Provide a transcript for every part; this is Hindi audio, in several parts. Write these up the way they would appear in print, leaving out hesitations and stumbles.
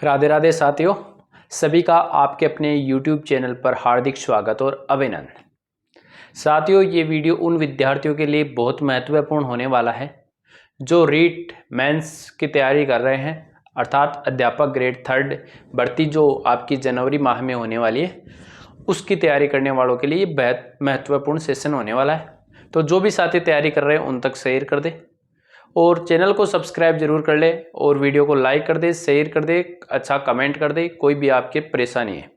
राधे राधे साथियों, सभी का आपके अपने YouTube चैनल पर हार्दिक स्वागत और अभिनंदन। साथियों, ये वीडियो उन विद्यार्थियों के लिए बहुत महत्वपूर्ण होने वाला है जो रीट मेंस की तैयारी कर रहे हैं, अर्थात अध्यापक ग्रेड 3 भर्ती जो आपकी जनवरी माह में होने वाली है, उसकी तैयारी करने वालों के लिए ये बेहद महत्वपूर्ण सेशन होने वाला है। तो जो भी साथी तैयारी कर रहे हैं उन तक शेयर कर दे और चैनल को सब्सक्राइब जरूर कर ले और वीडियो को लाइक कर दे, शेयर कर दे, अच्छा कमेंट कर दे, कोई भी आपके परेशानी है।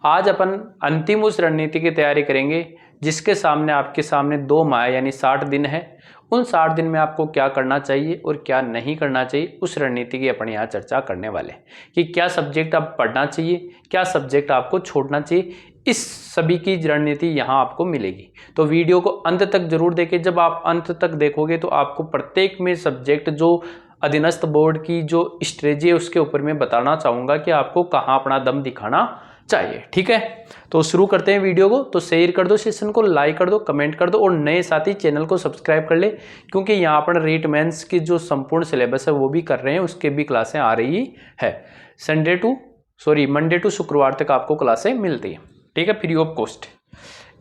आज अपन अंतिम उस रणनीति की तैयारी करेंगे जिसके सामने आपके सामने 2 माह यानी 60 दिन है। उन 60 दिन में आपको क्या करना चाहिए और क्या नहीं करना चाहिए, उस रणनीति की अपन यहाँ चर्चा करने वाले हैं कि क्या सब्जेक्ट आप पढ़ना चाहिए, क्या सब्जेक्ट आपको छोड़ना चाहिए। इस सभी की रणनीति यहाँ आपको मिलेगी, तो वीडियो को अंत तक जरूर देखें। जब आप अंत तक देखोगे तो आपको प्रत्येक में सब्जेक्ट जो अधीनस्थ बोर्ड की जो स्ट्रेटजी है उसके ऊपर मैं बताना चाहूँगा कि आपको कहाँ अपना दम दिखाना चाहिए। ठीक है, तो शुरू करते हैं वीडियो को। तो शेयर कर दो, सेशन को लाइक कर दो, कमेंट कर दो और नए साथी चैनल को सब्सक्राइब कर ले, क्योंकि यहाँ पर रीट मेंस की जो संपूर्ण सिलेबस है वो भी कर रहे हैं, उसके भी क्लासें आ रही है। मंडे टू शुक्रवार तक आपको क्लासें मिलती है। ठीक है, फ्री ऑफ कॉस्ट।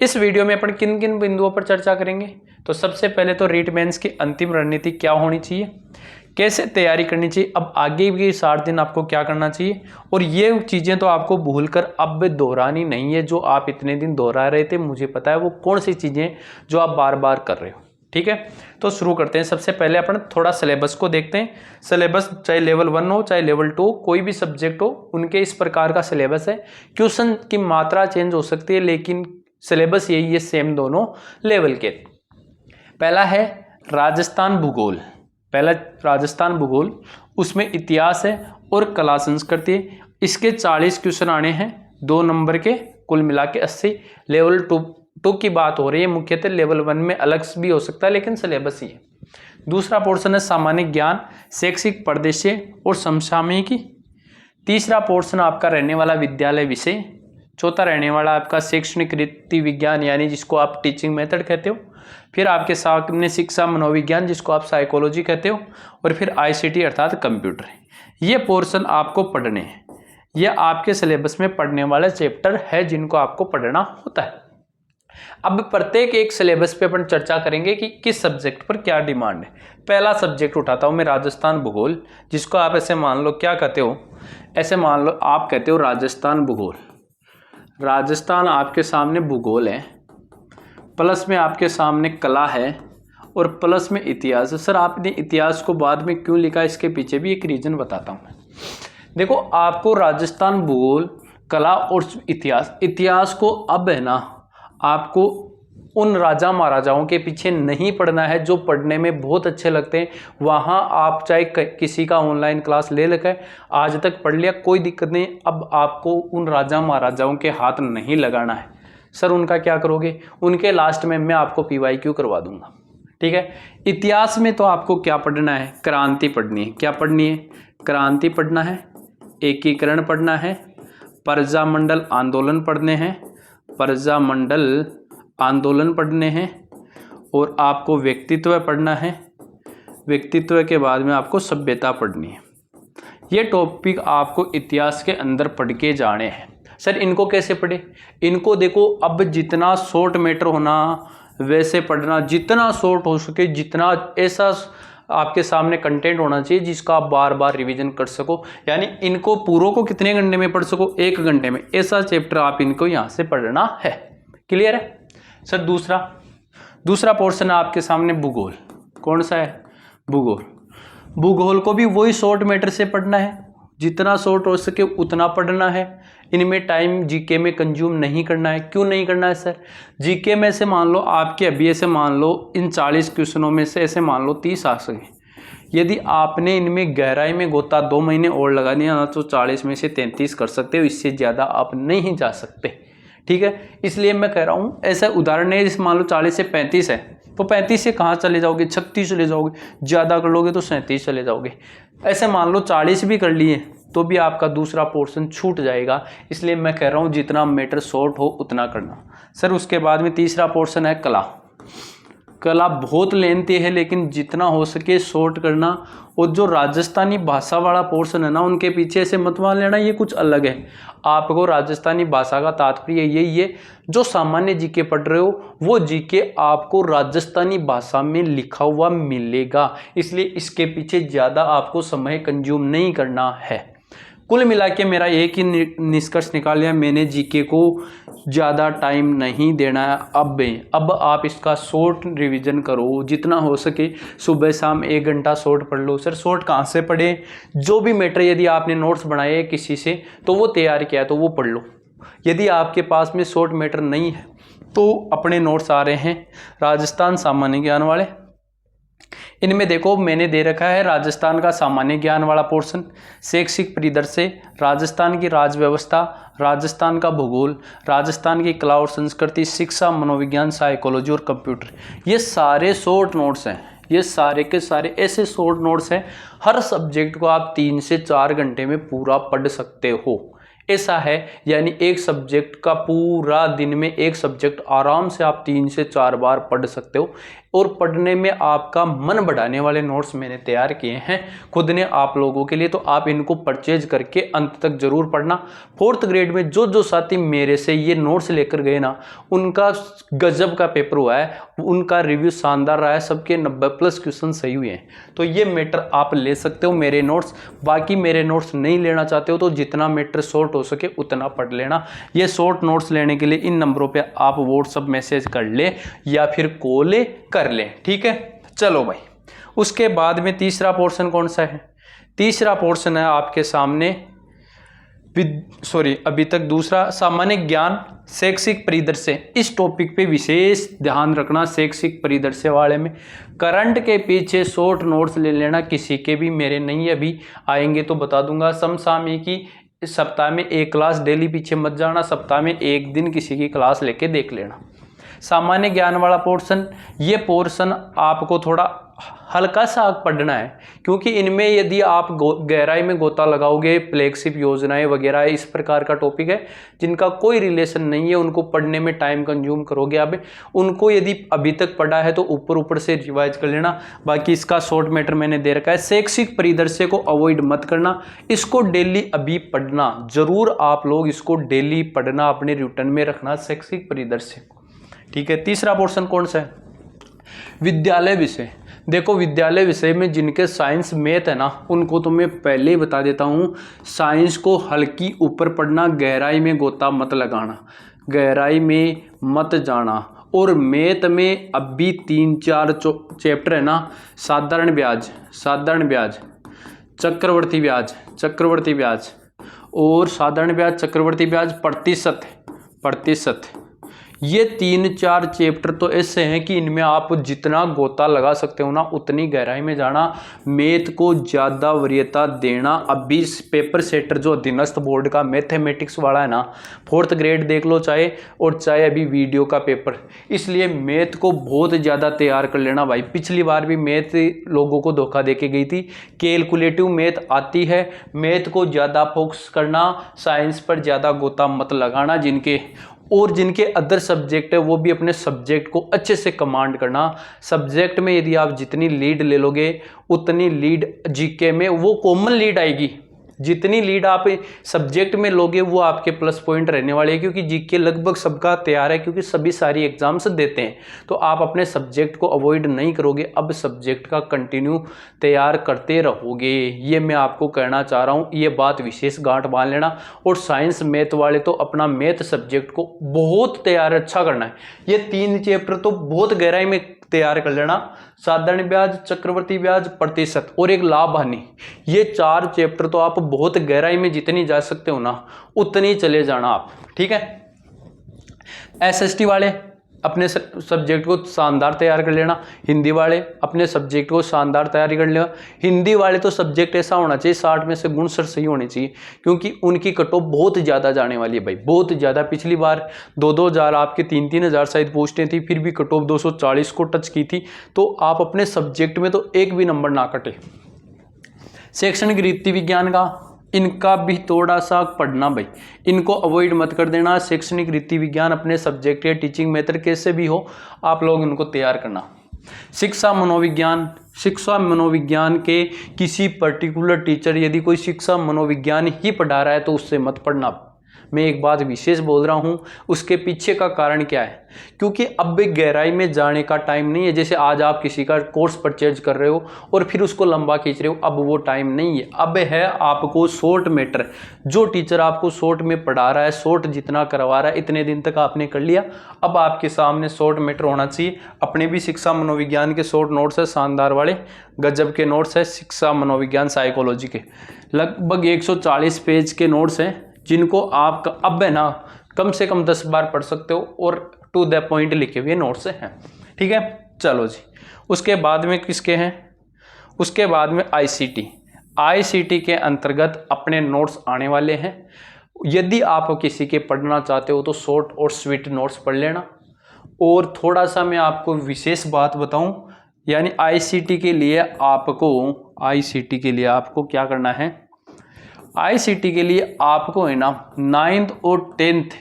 इस वीडियो में अपन किन किन बिंदुओं पर चर्चा करेंगे। तो सबसे पहले तो रीट मेंस की अंतिम रणनीति क्या होनी चाहिए, कैसे तैयारी करनी चाहिए, अब आगे भी 60 दिन आपको क्या करना चाहिए, और ये चीज़ें तो आपको भूलकर अब दोहरानी नहीं है। जो आप इतने दिन दोहरा रहे थे, मुझे पता है वो कौन सी चीज़ें जो आप बार बार कर रहे हो। ठीक है, तो शुरू करते हैं। सबसे पहले अपन थोड़ा सिलेबस को देखते हैं। सिलेबस चाहे लेवल 1 हो चाहे लेवल 2, कोई भी सब्जेक्ट हो, उनके इस प्रकार का सिलेबस है। क्वेश्चन की मात्रा चेंज हो सकती है लेकिन सिलेबस यही है, सेम दोनों लेवल के। पहला है राजस्थान भूगोल, उसमें इतिहास है और कला संस्कृति। इसके 40 क्वेश्चन आने हैं, 2 नंबर के, कुल मिला के 80। लेवल 2 की बात हो रही है, मुख्यतः लेवल 1 में अलग भी हो सकता है लेकिन सिलेबस ही है। दूसरा पोर्शन है सामान्य ज्ञान, शैक्षिक परिदृश्य और समसामयिकी। तीसरा पोर्शन आपका रहने वाला विद्यालय विषय। चौथा रहने वाला आपका शैक्षणिक रीति विज्ञान, यानी जिसको आप टीचिंग मेथड कहते हो। फिर आपके सामने शिक्षा मनोविज्ञान, जिसको आप साइकोलॉजी कहते हो। और फिर ICT अर्थात कंप्यूटर। ये पोर्शन आपको पढ़ने हैं, ये आपके सिलेबस में पढ़ने वाले चैप्टर है जिनको आपको पढ़ना होता है। अब प्रत्येक एक सिलेबस पे अपन चर्चा करेंगे कि किस सब्जेक्ट पर क्या डिमांड है। पहला सब्जेक्ट उठाता हूँ मैं राजस्थान भूगोल, जिसको आप ऐसे मान लो, क्या कहते हो, ऐसे मान लो आप कहते हो राजस्थान भूगोल। राजस्थान आपके सामने भूगोल है, प्लस में आपके सामने कला है और प्लस में इतिहास है। सर आपने इतिहास को बाद में क्यों लिखा, इसके पीछे भी एक रीजन बताता हूँ मैं। देखो, आपको राजस्थान भूगोल, कला और इतिहास को अब है ना, आपको उन राजा महाराजाओं के पीछे नहीं पढ़ना है जो पढ़ने में बहुत अच्छे लगते हैं। वहाँ आप चाहे किसी का ऑनलाइन क्लास ले लेकर आज तक पढ़ लिया, कोई दिक्कत नहीं। अब आपको उन राजा महाराजाओं के हाथ नहीं लगाना है। सर उनका क्या करोगे, उनके लास्ट में मैं आपको PYQ करवा दूंगा। ठीक है, इतिहास में तो आपको क्या पढ़ना है, क्रांति पढ़नी है। क्या पढ़नी है, क्रांति पढ़ना है, एकीकरण पढ़ना है, प्रजामंडल आंदोलन पढ़ने हैं, प्रजामंडल आंदोलन पढ़ने हैं, और आपको व्यक्तित्व पढ़ना है। व्यक्तित्व के बाद में आपको सभ्यता पढ़नी है। ये टॉपिक आपको इतिहास के अंदर पढ़ के जाने हैं। सर इनको कैसे पढ़े, इनको देखो, अब जितना शॉर्ट मैटर होना वैसे पढ़ना, जितना शॉर्ट हो सके, जितना ऐसा आपके सामने कंटेंट होना चाहिए जिसका आप बार बार रिवीजन कर सको। यानी इनको पूरों को कितने घंटे में पढ़ सको, 1 घंटे में। ऐसा चैप्टर आप इनको यहाँ से पढ़ना है। क्लियर है सर। दूसरा पोर्शन है आपके सामने भूगोल। कौन सा है, भूगोल को भी वही शॉर्ट मैटर से पढ़ना है, जितना शॉर्ट हो सके उतना पढ़ना है। इनमें टाइम जीके में कंज्यूम नहीं करना है। क्यों नहीं करना है सर, जीके में से मान लो आपके अभी ऐसे मान लो इन 40 क्वेश्चनों में से ऐसे मान लो 30 आ सके। यदि आपने इनमें गहराई में गोता 2 महीने और लगा दिया तो 40 में से 33 कर सकते हो, इससे ज़्यादा आप नहीं जा सकते। ठीक है, इसलिए मैं कह रहा हूँ, ऐसा उदाहरण है, जैसे मान लो 40 से 35 है तो 35 से कहाँ चले जाओगे, 36 चले जाओगे, ज़्यादा कर लोगे तो 37 चले जाओगे। ऐसे मान लो 40 भी कर लिए तो भी आपका दूसरा पोर्शन छूट जाएगा। इसलिए मैं कह रहा हूँ जितना मैटर शॉर्ट हो उतना करना। सर उसके बाद में तीसरा पोर्शन है कला। कला बहुत लेंथी है, लेकिन जितना हो सके शॉर्ट करना। और जो राजस्थानी भाषा वाला पोर्शन है ना, उनके पीछे से मत मान लेना ये कुछ अलग है। आपको राजस्थानी भाषा का तात्पर्य यही है, जो सामान्य जीके पढ़ रहे हो वो जीके आपको राजस्थानी भाषा में लिखा हुआ मिलेगा, इसलिए इसके पीछे ज़्यादा आपको समय कंज्यूम नहीं करना है। कुल मिला के मेरा एक ही निष्कर्ष निकाल लिया, मैंने जीके को ज़्यादा टाइम नहीं देना है। अब आप इसका शॉर्ट रिवीजन करो, जितना हो सके सुबह शाम 1 घंटा शॉर्ट पढ़ लो। सर शॉर्ट कहाँ से पढ़े? जो भी मैटर यदि आपने नोट्स बनाए किसी से तो वो तैयार किया तो वो पढ़ लो। यदि आपके पास में शॉर्ट मैटर नहीं है तो अपने नोट्स आ रहे हैं राजस्थान सामान्य ज्ञान वाले, इनमें देखो मैंने दे रखा है राजस्थान का सामान्य ज्ञान वाला पोर्शन, शैक्षिक परिदृश्य, राजस्थान की राज व्यवस्था, राजस्थान का भूगोल, राजस्थान की कला और संस्कृति, शिक्षा, मनोविज्ञान, साइकोलॉजी और कंप्यूटर। ये सारे शॉर्ट नोट्स हैं, ये सारे के सारे ऐसे शॉर्ट नोट्स हैं, हर सब्जेक्ट को आप 3 से 4 घंटे में पूरा पढ़ सकते हो। ऐसा है, यानी एक सब्जेक्ट का पूरा दिन में एक सब्जेक्ट आराम से आप 3 से 4 बार पढ़ सकते हो। और पढ़ने में आपका मन बढ़ाने वाले नोट्स मैंने तैयार किए हैं खुद ने आप लोगों के लिए, तो आप इनको परचेज करके अंत तक जरूर पढ़ना। 4th ग्रेड में जो साथी मेरे से ये नोट्स लेकर गए ना, उनका गजब का पेपर हुआ है, उनका रिव्यू शानदार रहा है, सबके 90+ क्वेश्चन सही हुए हैं। तो ये मैटर आप ले सकते हो मेरे नोट्स। बाकी मेरे नोट्स नहीं लेना चाहते हो तो जितना मैटर शॉर्ट हो सके उतना पढ़ लेना। ये शॉर्ट नोट्स लेने के लिए इन नंबरों पे आप व्हाट्सएप मैसेज कर ले या फिर कॉल कर ले, ठीक है। चलो भाई, उसके बाद में तीसरा पोर्शन कौन सा है? तीसरा पोर्शन है आपके सामने अभी तक दूसरा सामान्य ज्ञान शैक्षिक परिदृश्य। इस टॉपिक पे विशेष ध्यान रखना, शैक्षिक परिदृश्य वाले में करंट के पीछे शॉर्ट नोट्स ले लेना, किसी के भी मेरे नहीं, अभी आएंगे तो बता दूंगा। समसामयिकी सप्ताह में 1 क्लास, डेली पीछे मत जाना, सप्ताह में 1 दिन किसी की क्लास लेके देख लेना। सामान्य ज्ञान वाला पोर्शन, ये पोर्शन आपको थोड़ा हल्का सा पढ़ना है, क्योंकि इनमें यदि आप गहराई में गोता लगाओगे, फ्लैगशिप योजनाएं वगैरह इस प्रकार का टॉपिक है जिनका कोई रिलेशन नहीं है, उनको पढ़ने में टाइम कंज्यूम करोगे आप। उनको यदि अभी तक पढ़ा है तो ऊपर से रिवाइज कर लेना। बाकी इसका शॉर्ट मैटर मैंने दे रखा है। शैक्षिक परिदृश्य को अवॉइड मत करना, इसको डेली अभी पढ़ना जरूर, आप लोग इसको डेली पढ़ना, अपने रिटर्न में रखना शैक्षिक परिदृश्य, ठीक है। तीसरा पोर्शन कौन सा है? विद्यालय विषय। देखो विद्यालय विषय में जिनके साइंस मैथ है ना, उनको तो मैं पहले ही बता देता हूँ, साइंस को हल्की ऊपर पढ़ना, गहराई में गोता मत लगाना, गहराई में मत जाना। और मैथ में अभी 3-4 चैप्टर है ना, साधारण ब्याज, चक्रवर्ती ब्याज और साधारण ब्याज, चक्रवर्ती ब्याज, प्रतिशत, ये 3-4 चैप्टर तो ऐसे हैं कि इनमें आप जितना गोता लगा सकते हो ना, उतनी गहराई में जाना, मैथ को ज़्यादा वरीयता देना। अभी पेपर सेटर जो अधीनस्थ बोर्ड का मैथमेटिक्स वाला है ना, 4th ग्रेड देख लो चाहे, और चाहे अभी वीडियो का पेपर, इसलिए मैथ को बहुत ज़्यादा तैयार कर लेना भाई। पिछली बार भी मैथ लोगों को धोखा दे के गई थी, कैलकुलेटिव मैथ आती है, मैथ को ज़्यादा फोकस करना, साइंस पर ज़्यादा गोता मत लगाना। जिनके अदर सब्जेक्ट है वो भी अपने सब्जेक्ट को अच्छे से कमांड करना। सब्जेक्ट में यदि आप जितनी लीड ले लोगे उतनी लीड जीके में, वो कॉमन लीड आएगी, जितनी लीड आप सब्जेक्ट में लोगे वो आपके प्लस पॉइंट रहने वाले हैं, क्योंकि जीके लगभग सबका तैयार है, क्योंकि सभी सारी एग्जाम्स देते हैं। तो आप अपने सब्जेक्ट को अवॉइड नहीं करोगे, अब सब्जेक्ट का कंटिन्यू तैयार करते रहोगे, ये मैं आपको कहना चाह रहा हूँ। ये बात विशेष गांठ बांध लेना। और साइंस मैथ वाले तो अपना मैथ सब्जेक्ट को बहुत तैयार अच्छा करना है। ये 3 चैप्टर तो बहुत गहराई में तैयार कर लेना, साधारण ब्याज, चक्रवर्ती ब्याज, प्रतिशत और एक लाभ हानि। ये 4 चैप्टर तो आप बहुत गहराई में जितनी जा सकते हो ना, उतनी चले जाना आप, ठीक है। एसएसटी वाले अपने सब्जेक्ट को शानदार तैयार कर लेना, हिंदी वाले अपने सब्जेक्ट को शानदार तैयारी कर लेना। हिंदी वाले तो सब्जेक्ट ऐसा होना चाहिए 60 में से 69 सही होने चाहिए, क्योंकि उनकी कट ऑफ बहुत ज़्यादा जाने वाली है भाई, बहुत ज़्यादा। पिछली बार 2-2 हज़ार आपके 3-3 हज़ार शायद पोस्टें थी, फिर भी कट ऑफ 240 को टच की थी। तो आप अपने सब्जेक्ट में तो एक भी नंबर ना कटे। शैक्षणिक रीति विज्ञान का, इनका भी थोड़ा सा पढ़ना भाई, इनको अवॉइड मत कर देना। शैक्षणिक रीति विज्ञान अपने सब्जेक्ट या टीचिंग मेथड कैसे भी हो, आप लोग इनको तैयार करना। शिक्षा मनोविज्ञान, शिक्षा मनोविज्ञान के किसी पर्टिकुलर टीचर यदि कोई शिक्षा मनोविज्ञान ही पढ़ा रहा है तो उससे मत पढ़ना। मैं एक बात विशेष बोल रहा हूँ, उसके पीछे का कारण क्या है, क्योंकि अब गहराई में जाने का टाइम नहीं है। जैसे आज आप किसी का कोर्स परचेज कर रहे हो और फिर उसको लंबा खींच रहे हो, अब वो टाइम नहीं है। अब है आपको शॉर्ट मैटर, जो टीचर आपको शॉर्ट में पढ़ा रहा है, शॉर्ट जितना करवा रहा है, इतने दिन तक आपने कर लिया, अब आपके सामने शॉर्ट मैटर होना चाहिए। अपने भी शिक्षा मनोविज्ञान के शॉर्ट नोट्स है, शानदार वाले गजब के नोट्स है, शिक्षा मनोविज्ञान साइकोलॉजी के लगभग 140 पेज के नोट्स हैं, जिनको आप अब है ना कम से कम 10 बार पढ़ सकते हो और टू द पॉइंट लिखे हुए नोट्स हैं। ठीक है, चलो जी। उसके बाद में किसके हैं, उसके बाद में आईसीटी के अंतर्गत अपने नोट्स आने वाले हैं। यदि आप किसी के पढ़ना चाहते हो तो शॉर्ट और स्वीट नोट्स पढ़ लेना। और थोड़ा सा मैं आपको विशेष बात बताऊं, यानी आईसीटी के लिए आपको क्या करना है, आईसीटी के लिए आपको है ना 9th और 10th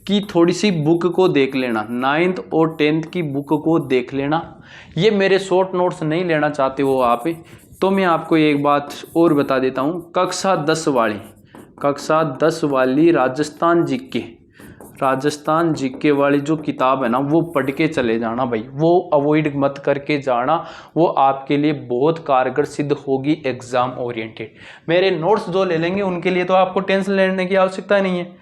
की थोड़ी सी बुक को देख लेना, 9th और 10th की बुक को देख लेना। ये मेरे शॉर्ट नोट्स नहीं लेना चाहते हो आप, तो मैं आपको एक बात और बता देता हूँ। कक्षा 10 वाली राजस्थान जीके वाली जो किताब है ना, वो पढ़ के चले जाना भाई, वो अवॉइड मत करके जाना, वो आपके लिए बहुत कारगर सिद्ध होगी एग्जाम ओरिएंटेड। मेरे नोट्स जो ले लेंगे उनके लिए तो आपको टेंशन लेने की आवश्यकता नहीं है।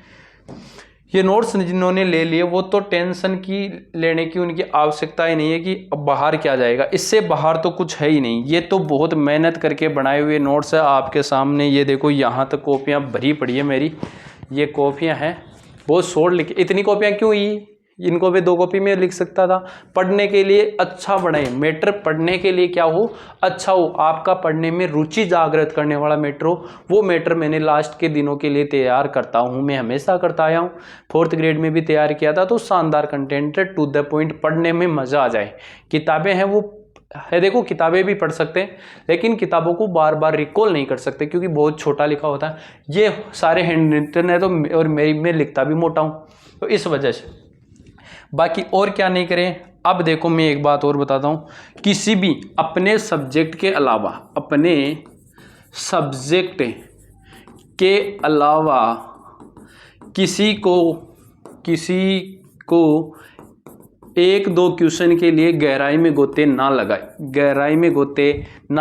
ये नोट्स जिन्होंने ले लिए वो तो टेंशन की लेने की उनकी आवश्यकता ही नहीं है कि अब बाहर क्या जाएगा, इससे बाहर तो कुछ है ही नहीं। ये तो बहुत मेहनत करके बनाए हुए नोट्स है आपके सामने। ये देखो यहाँ तक कॉपियाँ भरी पड़ी है मेरी, ये कॉपियाँ हैं, बहुत शॉर्ट लिखे। इतनी कॉपियाँ क्यों ही, इनको भी 2 कॉपी में लिख सकता था। पढ़ने के लिए अच्छा बने मैटर, पढ़ने के लिए क्या हो, अच्छा हो, आपका पढ़ने में रुचि जागृत करने वाला मैटर हो, वो मैटर मैंने लास्ट के दिनों के लिए तैयार करता हूँ। मैं हमेशा करता आया हूँ, 4th ग्रेड में भी तैयार किया था। तो शानदार कंटेंट, टू द पॉइंट, पढ़ने में मज़ा आ जाए। किताबें हैं वो है, देखो किताबें भी पढ़ सकते हैं, लेकिन किताबों को बार बार रिकॉल नहीं कर सकते क्योंकि बहुत छोटा लिखा होता है। ये सारे हैंड रिटन है तो, और मैं लिखता भी मोटा हूँ, तो इस वजह से। बाकी और क्या नहीं करें। अब देखो मैं एक बात और बताता हूँ, किसी भी अपने सब्जेक्ट के अलावा किसी को 1-2 क्वेश्चन के लिए गहराई में गोते ना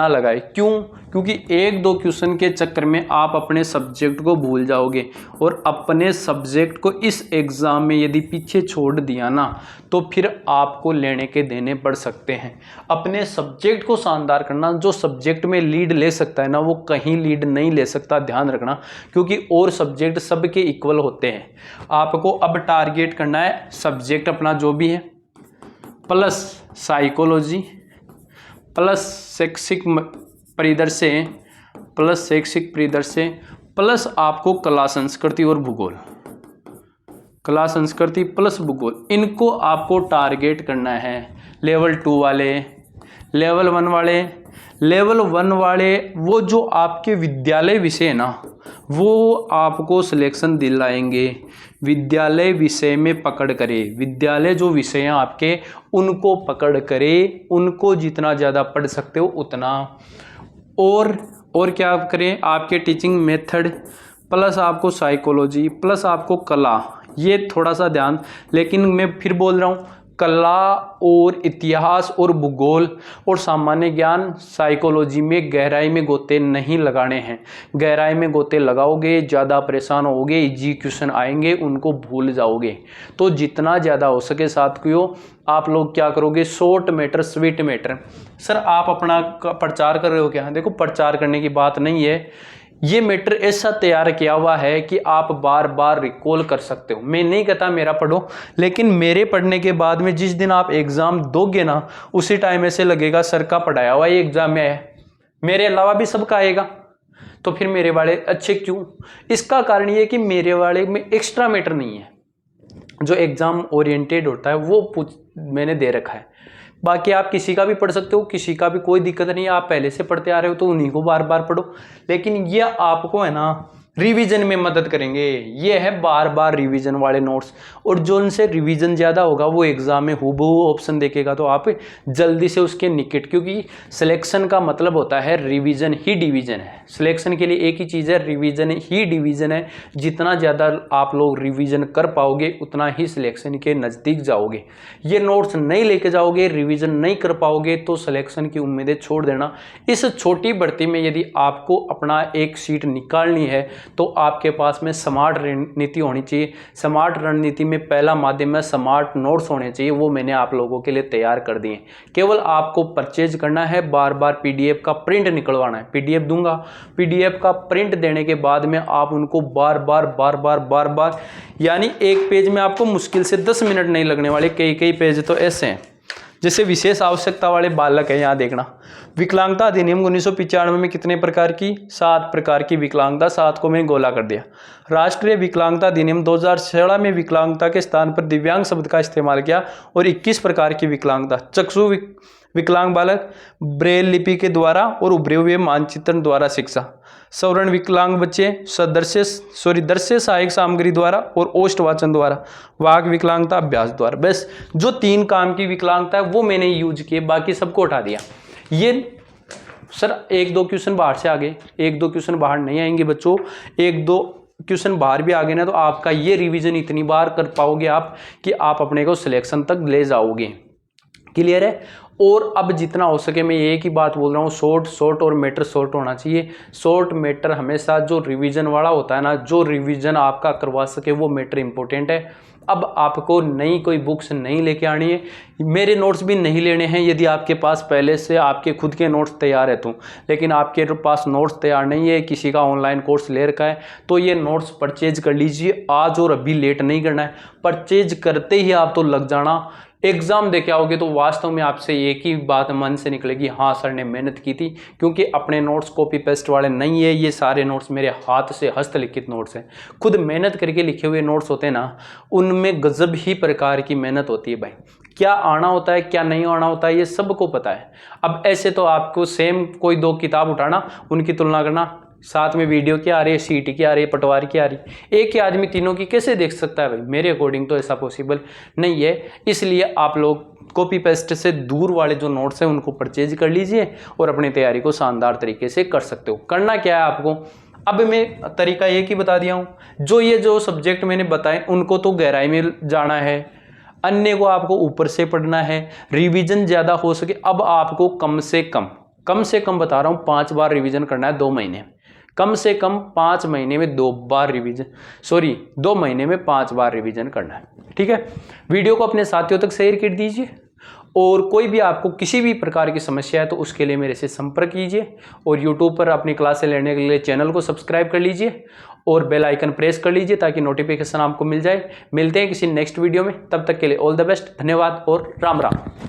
लगाए। क्यों? क्योंकि 1-2 क्वेश्चन के चक्कर में आप अपने सब्जेक्ट को भूल जाओगे, और अपने सब्जेक्ट को इस एग्ज़ाम में यदि पीछे छोड़ दिया ना तो फिर आपको लेने के देने पड़ सकते हैं। अपने सब्जेक्ट को शानदार करना, जो सब्जेक्ट में लीड ले सकता है ना वो कहीं लीड नहीं ले सकता, ध्यान रखना, क्योंकि और सब्जेक्ट सबके इक्वल होते हैं। आपको अब टारगेट करना है सब्जेक्ट अपना जो भी है, प्लस साइकोलॉजी, प्लस शैक्षिक परिदृश्य, प्लस आपको कला संस्कृति और भूगोल, प्लस भूगोल, इनको आपको टारगेट करना है। लेवल 2 वाले, लेवल 1 वाले वो जो आपके विद्यालय विषय है ना, वो आपको सिलेक्शन दिलाएंगे। विद्यालय विषय में पकड़ करे, विद्यालय जो विषय हैं आपके उनको पकड़ करे, उनको जितना ज़्यादा पढ़ सकते हो उतना। और क्या करें, आपके टीचिंग मेथड, प्लस आपको साइकोलॉजी, प्लस आपको कला, ये थोड़ा सा ध्यान। लेकिन मैं फिर बोल रहा हूँ, कला और इतिहास और भूगोल और सामान्य ज्ञान, साइकोलॉजी में गहराई में गोते नहीं लगाने हैं। गहराई में गोते लगाओगे ज़्यादा परेशान होगे, इजी क्वेश्चन आएंगे उनको भूल जाओगे। तो जितना ज़्यादा हो सके साथियों आप लोग क्या करोगे, short matter, sweet matter. Sir आप अपना प्रचार कर रहे हो क्या? देखो प्रचार करने की बात नहीं है, ये मैटर ऐसा तैयार किया हुआ है कि आप बार बार रिकॉल कर सकते हो। मैं नहीं कहता मेरा पढ़ो, लेकिन मेरे पढ़ने के बाद में जिस दिन आप एग्जाम दोगे ना उसी टाइम ऐसे लगेगा सर का पढ़ाया हुआ ये एग्जाम में है, मेरे अलावा भी सबका आएगा, तो फिर मेरे वाले अच्छे क्यों? इसका कारण ये कि मेरे वाले में एक्स्ट्रा मैटर नहीं है, जो एग्जाम ओरिएंटेड होता है वो मैंने दे रखा है। बाकी आप किसी का भी पढ़ सकते हो, किसी का भी कोई दिक्कत नहीं है, आप पहले से पढ़ते आ रहे हो तो उन्हीं को बार बार पढ़ो। लेकिन ये आपको है ना रिवीजन में मदद करेंगे। ये है बार बार रिवीजन वाले नोट्स, और जो उनसे रिवीजन ज़्यादा होगा वो एग्जाम में हूबहू ऑप्शन देखेगा तो आप जल्दी से उसके निकट, क्योंकि सिलेक्शन का मतलब होता है रिवीजन ही डिवीजन है। सिलेक्शन के लिए एक ही चीज़ है, रिवीजन ही डिवीजन है। जितना ज़्यादा आप लोग रिवीजन कर पाओगे उतना ही सिलेक्शन के नज़दीक जाओगे। ये नोट्स नहीं लेके जाओगे, रिवीजन नहीं कर पाओगे तो सिलेक्शन की उम्मीदें छोड़ देना। इस छोटी भर्ती में यदि आपको अपना एक सीट निकालनी है तो आपके पास में स्मार्ट रणनीति होनी चाहिए। स्मार्ट रणनीति में पहला माध्यम है स्मार्ट नोट्स होने चाहिए, वो मैंने आप लोगों के लिए तैयार कर दिए। केवल आपको परचेज करना है, बार बार पीडीएफ का प्रिंट निकलवाना है। पीडीएफ दूंगा, पीडीएफ का प्रिंट देने के बाद में आप उनको बार बार यानी एक पेज में आपको मुश्किल से 10 मिनट नहीं लगने वाले, कई पेज तो ऐसे हैं। जैसे विशेष आवश्यकता वाले बालक है, यहाँ देखना, विकलांगता अधिनियम 1995 में कितने प्रकार की? 7 प्रकार की विकलांगता, 7 को मैंने गोला कर दिया। राष्ट्रीय विकलांगता अधिनियम 2016 में विकलांगता के स्थान पर दिव्यांग शब्द का इस्तेमाल किया और 21 प्रकार की विकलांगता। चक्षु विकलांग बालक ब्रेल लिपि के द्वारा और उभरे हुए मानचित्रण द्वारा शिक्षा। सवर्ण विकलांग बच्चे दृश्य सहायक सामग्री द्वारा और ओष्ठ वाचन द्वारा। वाक विकलांगता अभ्यास द्वारा। बस जो 3 काम की विकलांगता है वो मैंने यूज किए, बाकी सबको हटा दिया। ये सर 1-2 क्वेश्चन बाहर से आ गए, 1-2 क्वेश्चन बाहर नहीं आएंगे बच्चों, 1-2 क्वेश्चन बाहर भी आ गए ना तो आपका ये रिवीजन इतनी बार कर पाओगे आप कि आप अपने को सिलेक्शन तक ले जाओगे। क्लियर है? और अब जितना हो सके मैं एक ही बात बोल रहा हूँ, शॉर्ट और मैटर शॉर्ट होना चाहिए। शॉर्ट मैटर हमेशा जो रिवीजन वाला होता है ना, जो रिवीजन आपका करवा सके वो मैटर इंपॉर्टेंट है। अब आपको नई कोई बुक्स नहीं लेके आनी है, मेरे नोट्स भी नहीं लेने हैं यदि आपके पास पहले से आपके खुद के नोट्स तैयार है तो। लेकिन आपके पास नोट्स तैयार नहीं है, किसी का ऑनलाइन कोर्स ले रखा है, तो ये नोट्स परचेज कर लीजिए आज, और अभी लेट नहीं करना है। परचेज करते ही आप तो लग जाना, एग्जाम दे के आओगे तो वास्तव में आपसे एक ही बात मन से निकलेगी, हाँ सर ने मेहनत की थी। क्योंकि अपने नोट्स कॉपी पेस्ट वाले नहीं है, ये सारे नोट्स मेरे हाथ से हस्तलिखित नोट्स हैं। खुद मेहनत करके लिखे हुए नोट्स होते हैं ना, उनमें गजब ही प्रकार की मेहनत होती है भाई। क्या आना होता है क्या नहीं आना होता है ये सबको पता है। अब ऐसे तो आपको सेम कोई 2 किताब उठाना, उनकी तुलना करना, साथ में वीडियो की आ रही है, सीटी की आ रही है, पटवारी की आ रही है, एक ही आदमी तीनों की कैसे देख सकता है भाई? मेरे अकॉर्डिंग तो ऐसा पॉसिबल नहीं है। इसलिए आप लोग कॉपी पेस्ट से दूर वाले जो नोट्स हैं उनको परचेज कर लीजिए और अपनी तैयारी को शानदार तरीके से कर सकते हो। करना क्या है आपको, अब मैं तरीका एक ही बता दिया हूँ। जो सब्जेक्ट मैंने बताए उनको तो गहराई में जाना है, अन्य को आपको ऊपर से पढ़ना है, रिवीजन ज़्यादा हो सके। अब आपको कम से कम बता रहा हूँ 5 बार रिवीजन करना है 2 महीने, कम से कम 5 महीने में 2 महीने में 5 बार रिवीजन करना है। ठीक है? वीडियो को अपने साथियों तक शेयर कर दीजिए, और कोई भी आपको किसी भी प्रकार की समस्या है तो उसके लिए मेरे से संपर्क कीजिए, और यूट्यूब पर अपनी क्लासें लेने के लिए चैनल को सब्सक्राइब कर लीजिए और बेल आइकन प्रेस कर लीजिए ताकि नोटिफिकेशन आपको मिल जाए। मिलते हैं किसी नेक्स्ट वीडियो में, तब तक के लिए ऑल द बेस्ट, धन्यवाद और राम राम।